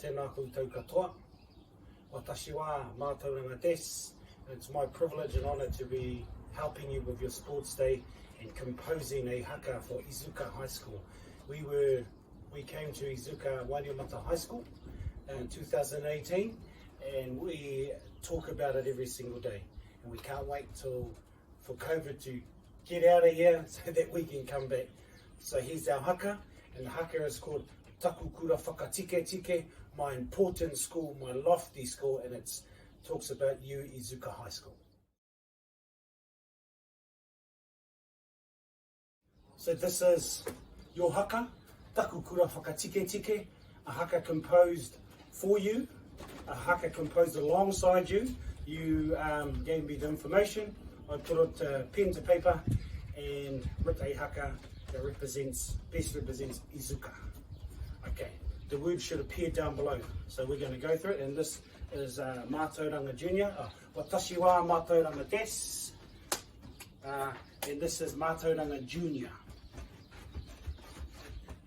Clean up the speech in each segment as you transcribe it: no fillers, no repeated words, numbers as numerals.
Tēnā koutou katoa. Watashi wa mātauranga desu. It's my privilege and honour to be helping you with your sports day and composing a haka for Iizuka High School. We came to Iizuka Wairimata High School in 2018 and we talk about it every single day. And we can't wait for COVID to get out of here so that we can come back. So here's our haka, and the haka is called Taku Kura Whakatiketike, my important school, my lofty school, and it talks about you, Iizuka High School. So this is your haka, Taku Kura Whakatiketike, a haka composed for you, a haka composed alongside you. You gave me the information, I put it pen to paper and wrote a haka that best represents Iizuka. Okay, the words should appear down below. So we're going to go through it, and this is Mātauranga Junior. Watashi wa Mātauranga desu. And this is Mātauranga Junior.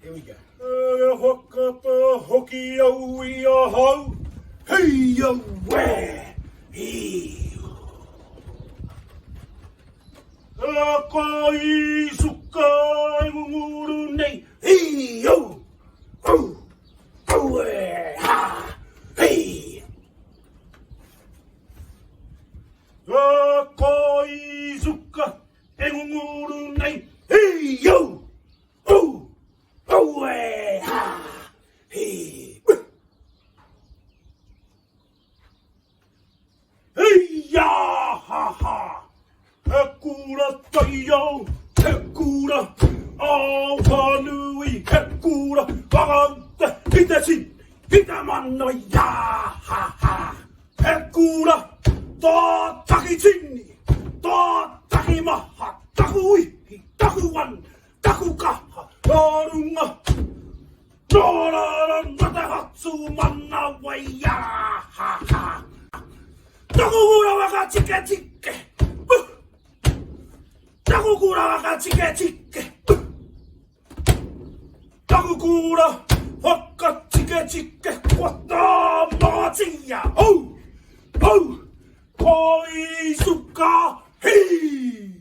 Here we go. Hokata hoki au ia hau. Hei au wē. Ka Iizuka e munguru nei. Hei au. Au. Au e ha. Hei. Ka Iizuka e munguru nei. Hei au. Au. Au e ha. Hei. Hei ya ha ha. He kura tai au. He kura au hanui. He kura whakante. Hite sin. Hite mana ya ha ha. He kura tā taki tini. Tā taki maha. Taku ihi. Taku wan. Taku kaha. Nārunga. Nārara nate hatsu mana wai ya ha ha. Taku kura whakatiketike. Taku kura whakatiketike. Taku kura whakatiketike. Wata mātia. Ho! Ho! Ka Iizuka. Hei!